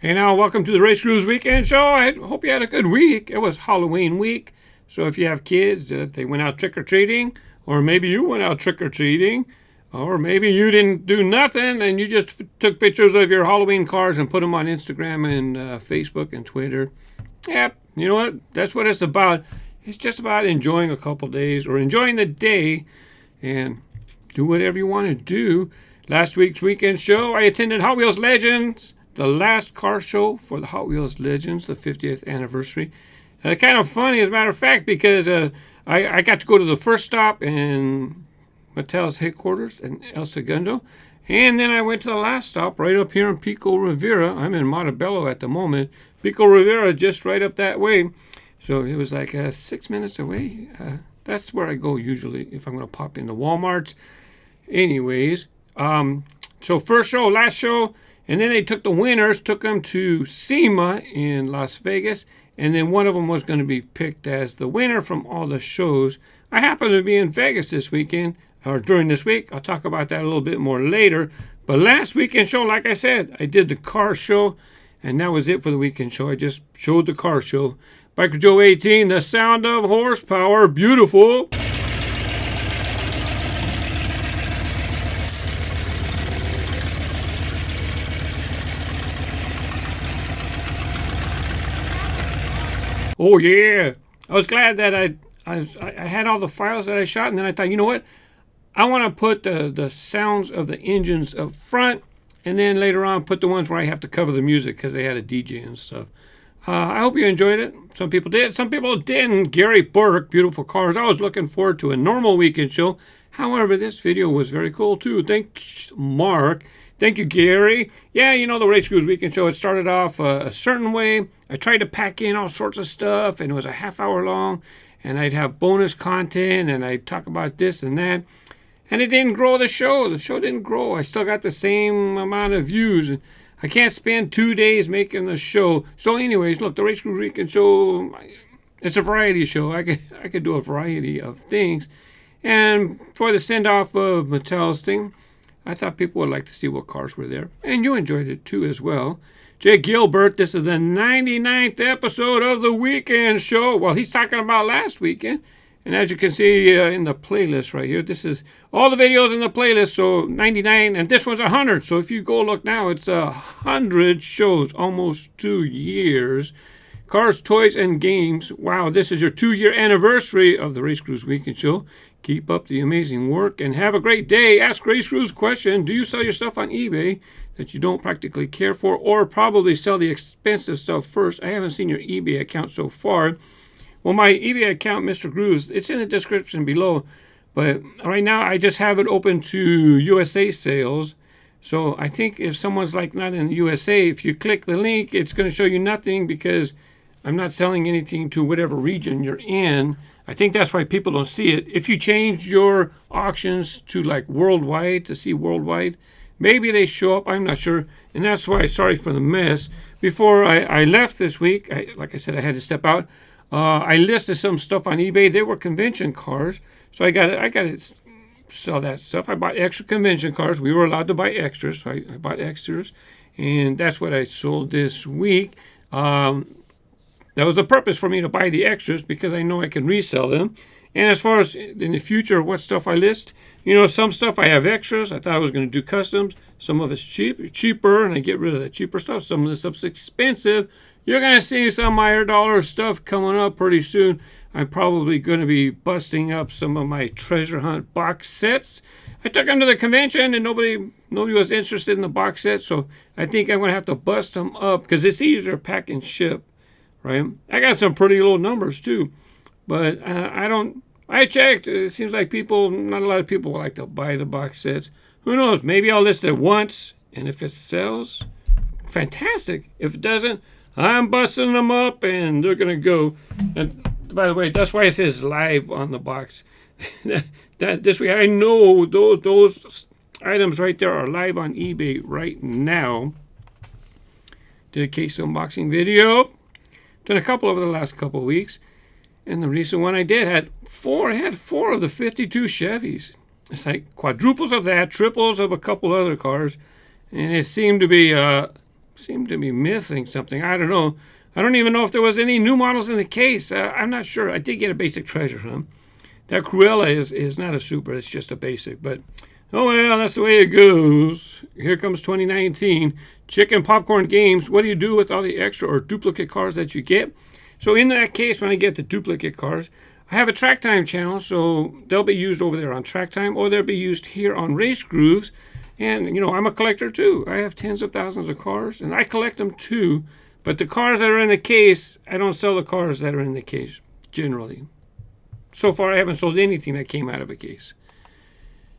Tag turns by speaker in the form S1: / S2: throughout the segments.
S1: Hey now, welcome to the RaceGrooves Weekend Show. I hope you had a good week. It was Halloween week, so if you have kids, they went out trick-or-treating, or maybe you went out trick-or-treating, or maybe you didn't do nothing and you just took pictures of your Halloween cars and put them on Instagram and Facebook and Twitter. Yep, you know what? That's what it's about. It's just about enjoying a couple days or enjoying the day and do whatever you want to do. Last week's weekend show, I attended Hot Wheels Legends, the last car show for the Hot Wheels Legends, the 50th anniversary. Kind of funny, as a matter of fact, because I got to go to the first stop in Mattel's headquarters in El Segundo, and then I went to the last stop right up here in Pico Rivera. I'm in Montebello at the moment. Pico Rivera, just right up that way. So it was like 6 minutes away. That's where I go usually if I'm going to pop into Walmart's. Anyways, so first show, last show, and then they took the winners, took them to SEMA in Las Vegas, and then one of them was going to be picked as the winner from all the shows. I happen to be in Vegas this weekend, or during this week. I'll talk about that a little bit more later. But last weekend show, like I said, I did the car show, and that was it for the weekend show. I just showed the car show. Biker Joe 18, the sound of horsepower, beautiful. Oh yeah, I was glad that I had all the files that I shot, and then I thought, you know what? I want to put the sounds of the engines up front, and then later on put the ones where I have to cover the music because they had a DJ and stuff. I hope you enjoyed it. Some people did. Some people didn't. Gary Burke, beautiful cars. I was looking forward to a normal weekend show. However, this video was very cool too. Thanks, Mark. Thank you, Gary. Yeah, you know, the RaceGrooves Weekend Show, it started off a certain way. I tried to pack in all sorts of stuff, and it was a half hour long, and I'd have bonus content, and I'd talk about this and that. And it didn't grow the show. The show didn't grow. I still got the same amount of views. And I can't spend 2 days making the show. So anyways, look, the RaceGrooves Weekend Show, it's a variety show. I could do a variety of things. And for the send-off of Mattel's thing, I thought people would like to see what cars were there. And you enjoyed it too as well. Jay Gilbert, this is the 99th episode of the weekend show. Well, he's talking about last weekend. And as you can see in the playlist right here, this is all the videos in the playlist. So 99, and this one's 100. So if you go look now, it's 100 shows, almost 2 years. Cars, toys, and games. Wow, this is your 2-year anniversary of the RaceGrooves Weekend Show. Keep up the amazing work and have a great day. Ask RaceGrooves question. Do you sell your stuff on eBay that you don't practically care for, or probably sell the expensive stuff first? I haven't seen your eBay account so far. Well, my eBay account, Mr. Grooves, it's in the description below. But right now, I just have it open to USA sales. So I think if someone's like not in the USA, if you click the link, it's going to show you nothing because I'm not selling anything to whatever region you're in. I think that's why people don't see it. If you change your auctions to like worldwide, to see worldwide, maybe they show up. I'm not sure. And that's why, sorry for the mess. Before I left this week, like I said, I had to step out. I listed some stuff on eBay. They were convention cars. So I got to sell that stuff. I bought extra convention cars. We were allowed to buy extras. So I bought extras. And that's what I sold this week. That was the purpose for me to buy the extras because I know I can resell them. And as far as in the future, what stuff I list, you know, some stuff I have extras. I thought I was going to do customs. Some of it's cheaper, and I get rid of the cheaper stuff. Some of the stuff's expensive. You're going to see some higher dollar stuff coming up pretty soon. I'm probably going to be busting up some of my treasure hunt box sets. I took them to the convention, and nobody was interested in the box set. So I think I'm going to have to bust them up because it's easier to pack and ship. Right? I got some pretty low numbers too, but I checked. It seems like not a lot of people like to buy the box sets. Who knows? Maybe I'll list it once, and if it sells, fantastic. If it doesn't, I'm busting them up, and they're gonna go. And by the way, that's why it says live on the box. This way, I know those items right there are live on eBay right now. Did a case unboxing video. Done a couple over the last couple of weeks. And the recent one I did had four of the 52 Chevys. It's like quadruples of that, triples of a couple other cars. And it seemed to be seem to be missing something. I don't know. I don't even know if there was any new models in the case. I'm not sure. I did get a basic treasure hunt. That Cruella is not a super. It's just a basic. But, oh, well, that's the way it goes. Here comes 2019. Chicken Popcorn Games. What do you do with all the extra or duplicate cars that you get? So in that case, when I get the duplicate cars, I have a Track Time channel. So they'll be used over there on Track Time, or they'll be used here on RaceGrooves. And, you know, I'm a collector too. I have tens of thousands of cars, and I collect them too. But the cars that are in the case, I don't sell the cars that are in the case, generally. So far, I haven't sold anything that came out of a case.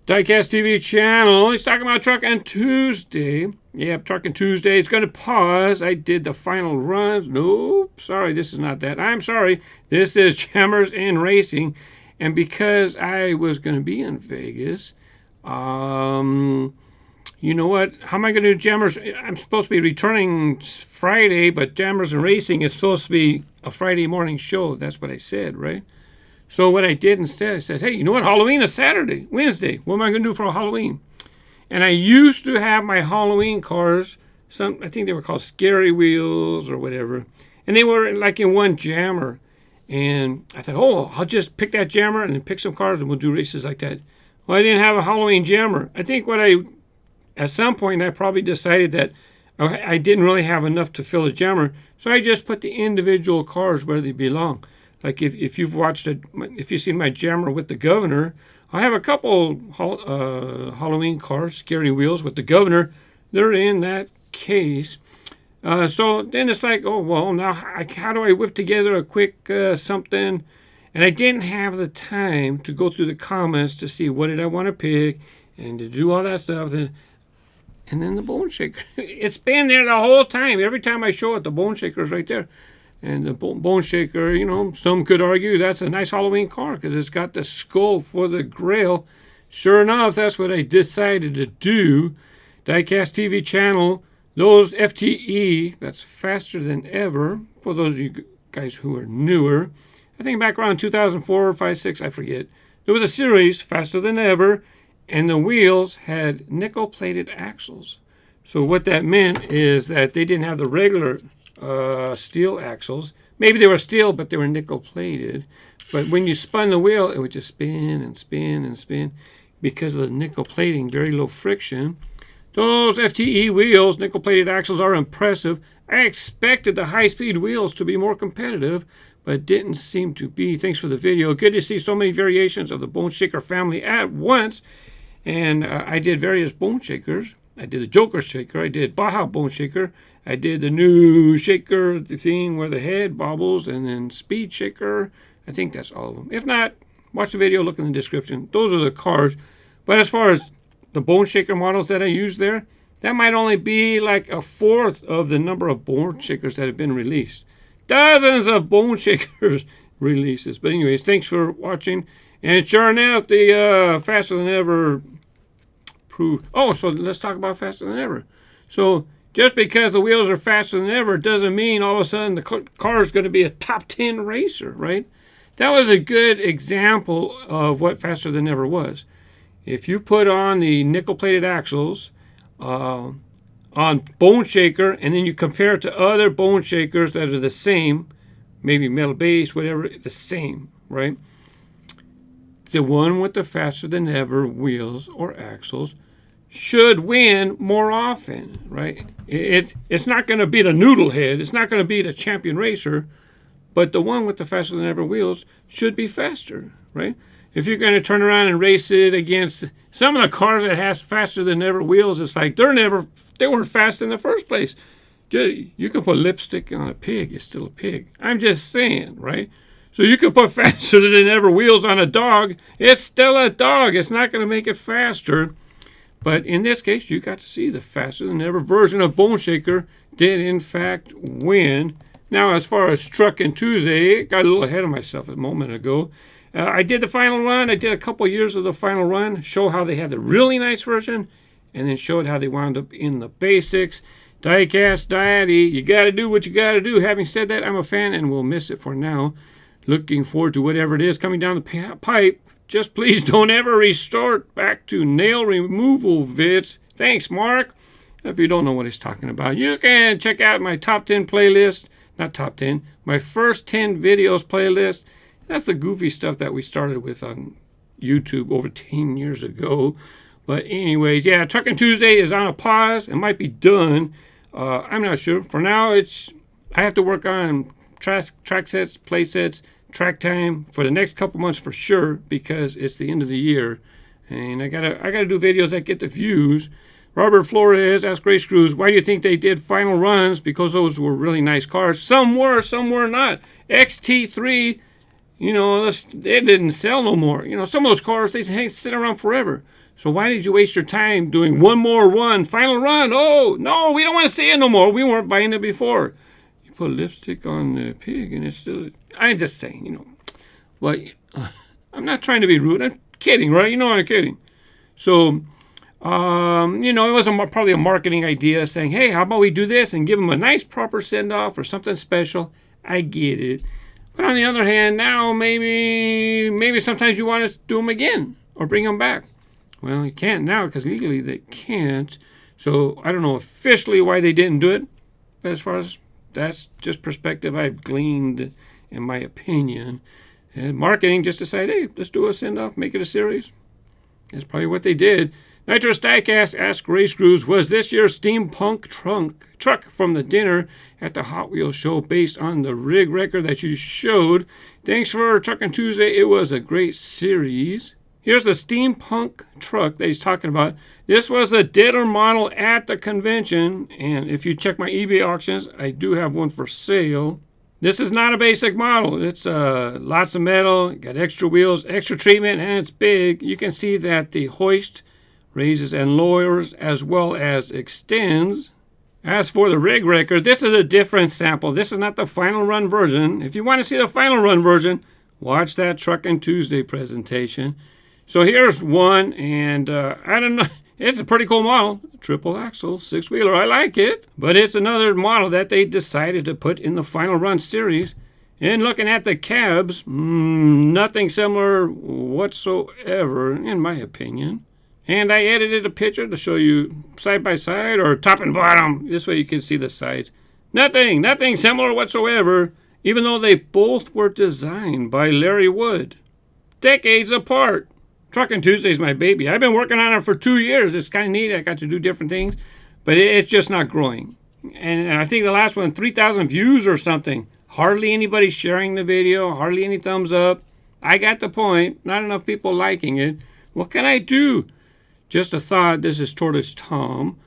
S1: Diecast TV channel. He's talking about Truckin' Tuesday. Yep, Truckin' Tuesday. It's going to pause. I did the final runs. Nope, sorry, this is not that. I'm sorry. This is Jammers and Racing. And because I was going to be in Vegas, you know what? How am I going to do Jammers? I'm supposed to be returning Friday, but Jammers and Racing is supposed to be a Friday morning show. That's what I said, right? So what I did instead, I said, hey, you know what? Halloween is Wednesday. What am I going to do for Halloween? And I used to have my Halloween cars, I think they were called Scary Wheels or whatever. And they were like in one jammer. And I thought, oh, I'll just pick that jammer and then pick some cars and we'll do races like that. Well, I didn't have a Halloween jammer. I think at some point, I probably decided that I didn't really have enough to fill a jammer. So I just put the individual cars where they belong. Like if you've watched it, if you've seen my jammer with the governor, I have a couple Halloween cars, Scary Wheels with the governor. They're in that case. So then it's like, oh, well, now how do I whip together a quick something? And I didn't have the time to go through the comments to see what did I want to pick and to do all that stuff. And then the Bone Shaker. It's been there the whole time. Every time I show it, the Bone Shaker is right there. And the Bone Shaker, you know, some could argue that's a nice Halloween car because it's got the skull for the grail. Sure enough, that's what I decided to do. Diecast TV channel, those FTE, that's faster than ever. For those of you guys who are newer, I think back around 2004, 5, 6, I forget. There was a series, Faster Than Ever, and the wheels had nickel-plated axles. So what that meant is that they didn't have the regular steel axles. Maybe they were steel, but they were nickel-plated. But when you spun the wheel, it would just spin and spin and spin because of the nickel plating, very low friction. Those FTE wheels, nickel-plated axles, are impressive. I expected the high-speed wheels to be more competitive, but didn't seem to be. Thanks for the video. Good to see so many variations of the Bone Shaker family at once. And I did various Bone Shakers. I did the Joker Shaker. I did Baja Bone Shaker. I did the new Shaker, the thing where the head bobbles, and then Speed Shaker. I think that's all of them. If not, watch the video, look in the description. Those are the cars. But as far as the Bone Shaker models that I used there, that might only be like a fourth of the number of Bone Shakers that have been released. Dozens of Bone Shakers releases. But anyways, thanks for watching. And sure enough, the Faster Than Ever proved. Oh, so let's talk about Faster Than Ever. So just because the wheels are faster than ever doesn't mean all of a sudden the car is going to be a top 10 racer, right? That was a good example of what Faster Than Ever was. If you put on the nickel-plated axles on Bone Shaker and then you compare it to other Bone Shakers that are the same, maybe metal base, whatever, the same, right? The one with the Faster Than Ever wheels or axles should win more often, right? It's not going to beat a noodlehead. It's not going to beat a champion racer, but the one with the Faster Than Ever wheels should be faster, right? If you're going to turn around and race it against some of the cars that has Faster Than Ever wheels, it's like they weren't fast in the first place. You can put lipstick on a pig, it's still a pig. I'm just saying, right? So you can put Faster Than Ever wheels on a dog, it's still a dog. It's not going to make it faster. But in this case, you got to see the Faster Than Ever version of Bone Shaker did, in fact, win. Now, as far as Truckin' Tuesday, got a little ahead of myself a moment ago. I did the final run. I did a couple years of the final run, show how they had the really nice version, and then showed how they wound up in the basics. Diecast, Diety, you got to do what you got to do. Having said that, I'm a fan, and we'll miss it for now. Looking forward to whatever it is coming down the pipe. Just please don't ever restart back to nail removal vids. Thanks, Mark. If you don't know what he's talking about, you can check out my top 10 playlist. Not top 10, my first 10 videos playlist. That's the goofy stuff that we started with on YouTube over 10 years ago. But anyways, yeah, Trucking Tuesday is on a pause. It might be done. I'm not sure. For now, I have to work on track sets, play sets, track time for the next couple months for sure, because it's the end of the year. And I gotta do videos that get the views. Robert Flores asked RaceGrooves, why do you think they did final runs? Because those were really nice cars. Some were not. XT3, they didn't sell no more. Some of those cars, they sit around forever. So why did you waste your time doing one more run, final run? Oh, no, we don't want to see it no more. We weren't buying it before. You put lipstick on the pig and it's still... I'm just saying, But I'm not trying to be rude. I'm kidding, right? I'm kidding. So... it was probably a marketing idea saying, hey, how about we do this and give them a nice proper send-off or something special. I get it. But on the other hand, now maybe sometimes you want to do them again or bring them back. Well, you can't now because legally they can't. So I don't know officially why they didn't do it. But as far as that's just perspective I've gleaned in my opinion. And marketing just decided, hey, let's do a send-off, make it a series. That's probably what they did. Nitro Stackcast asked RaceGrooves, was this your steampunk truck from the dinner at the Hot Wheels show based on the rig record that you showed? Thanks for Truckin' Tuesday. It was a great series. Here's the steampunk truck that he's talking about. This was a dealer model at the convention, and if you check my eBay auctions, I do have one for sale. This is not a basic model. It's lots of metal, got extra wheels, extra treatment, and it's big. You can see that the hoist raises and lowers as well as extends. As for the rig record, this is a different sample. This is not the final run version. If you want to see the final run version, watch that Truckin' Tuesday presentation. So here's one, and I don't know. It's a pretty cool model. Triple axle, six-wheeler. I like it. But it's another model that they decided to put in the final run series. And looking at the cabs, nothing similar whatsoever, in my opinion. And I edited a picture to show you side by side or top and bottom. This way you can see the sides. Nothing similar whatsoever, even though they both were designed by Larry Wood. Decades apart. Truckin' Tuesday's my baby. I've been working on it for 2 years. It's kind of neat. I got to do different things, but it's just not growing. And I think the last one, 3,000 views or something. Hardly anybody sharing the video, hardly any thumbs up. I got the point. Not enough people liking it. What can I do? Just a thought. This is Tortoise Tom.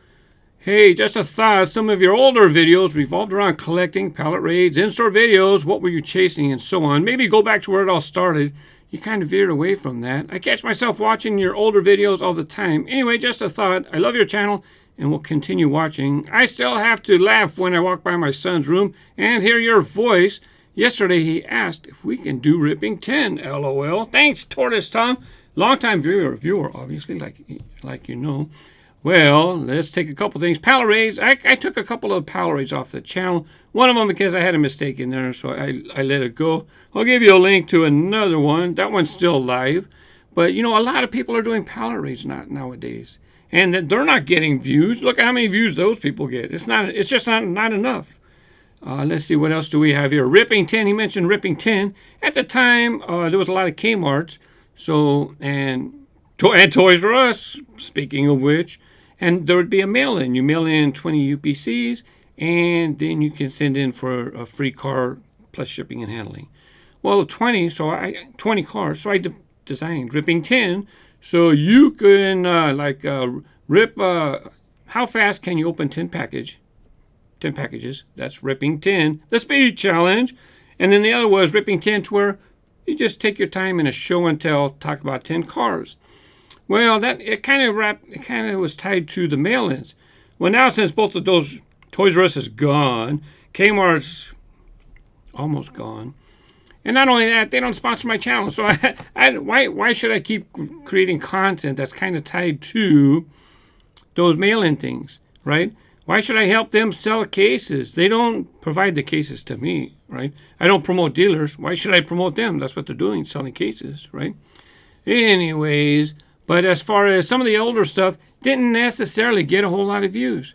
S1: Hey, just a thought. Some of your older videos revolved around collecting pallet raids, in-store videos, what were you chasing, and so on. Maybe go back to where it all started. You kind of veered away from that. I catch myself watching your older videos all the time. Anyway, just a thought. I love your channel and will continue watching. I still have to laugh when I walk by my son's room and hear your voice. Yesterday he asked if we can do Ripping 10. LOL. Thanks, Tortoise Tom. Longtime viewer, obviously, like you know. Well, let's take a couple things. Pallet raids. I took a couple of pallet raids off the channel. One of them because I had a mistake in there, so I let it go. I'll give you a link to another one. That one's still live. But, a lot of people are doing pallet raids nowadays. And they're not getting views. Look at how many views those people get. It's just not enough. Let's see, what else do we have here? Ripping 10. He mentioned Ripping 10. At the time, there was a lot of Kmarts. So, and Toys R Us, speaking of which, and there would be a mail-in. You mail in 20 UPCs, and then you can send in for a free car plus shipping and handling. Well, 20 cars, so I designed Ripping 10, so you can, rip, how fast can you open 10 packages? That's Ripping 10, the speed challenge. And then the other was Ripping 10 to where you just take your time in a show and tell, talk about 10 cars. Well, it kind of was tied to the mail-ins. Well, now since both of those, Toys R Us is gone, Kmart's almost gone, and not only that, they don't sponsor my channel. So why should I keep creating content that's kind of tied to those mail-in things, right? Why should I help them sell cases? They don't provide the cases to me, right? I don't promote dealers. Why should I promote them? That's what they're doing, selling cases, right? Anyways, but as far as some of the older stuff, didn't necessarily get a whole lot of views.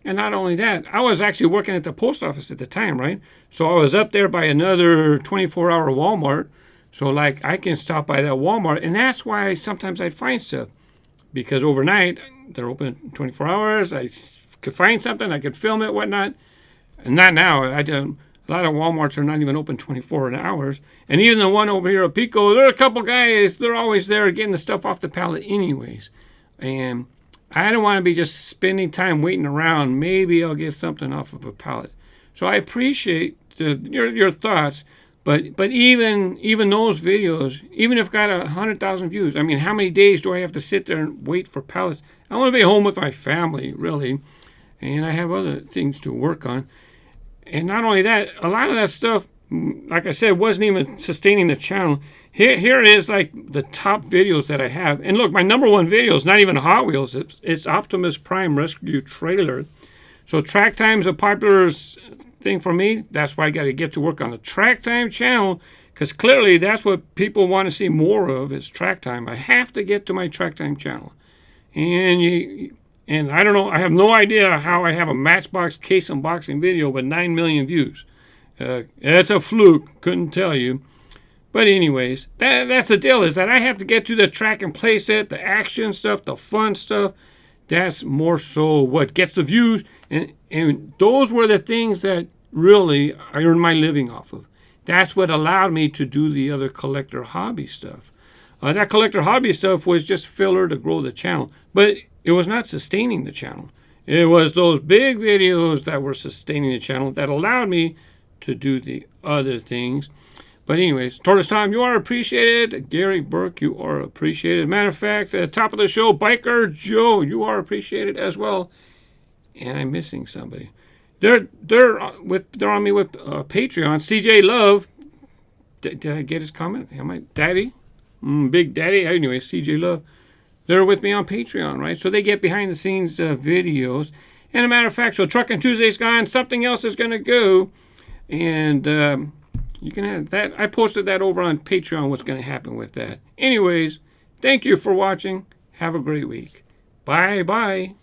S1: And not only that, I was actually working at the post office at the time, right? So I was up there by another 24-hour Walmart. So, like, I can stop by that Walmart, and that's why sometimes I'd find stuff. Because overnight, they're open 24 hours. I could find something, I could film it, whatnot. And not now. A lot of Walmarts are not even open 24 hours. And even the one over here at Pico, there are a couple guys, they're always there getting the stuff off the pallet anyways. And I don't want to be just spending time waiting around. Maybe I'll get something off of a pallet. So I appreciate your thoughts. But even those videos, even if I've got 100,000 views, I mean, how many days do I have to sit there and wait for pallets? I want to be home with my family, really. And I have other things to work on. And not only that, a lot of that stuff, like I said, wasn't even sustaining the channel. Here is like the top videos that I have. And look, my number one video is not even Hot Wheels. It's Optimus Prime Rescue Trailer. So track time is a popular thing for me. That's why I got to get to work on the track time channel, because clearly that's what people want to see more of is track time. I have to get to my track time channel. And I don't know, I have no idea how I have a Matchbox case unboxing video with 9 million views. It's a fluke, couldn't tell you. But anyways, that's the deal, is that I have to get to the track and play set, the action stuff, the fun stuff. That's more so what gets the views. And those were the things that really I earned my living off of. That's what allowed me to do the other collector hobby stuff. That collector hobby stuff was just filler to grow the channel. But it was not sustaining the channel. It was those big videos that were sustaining the channel that allowed me to do the other things. But anyways, Tortoise Tom, you are appreciated. Gary Burke, you are appreciated. Matter of fact, at the top of the show, Biker Joe, you are appreciated as well. And I'm missing somebody. They're on me with Patreon. CJ Love, did I get his comment? Am I Daddy? Big Daddy. Anyway, CJ Love. They're with me on Patreon, right? So they get behind the scenes videos. And a matter of fact, so Trucking Tuesday's gone. Something else is going to go. And you can have that. I posted that over on Patreon, what's going to happen with that. Anyways, thank you for watching. Have a great week. Bye-bye.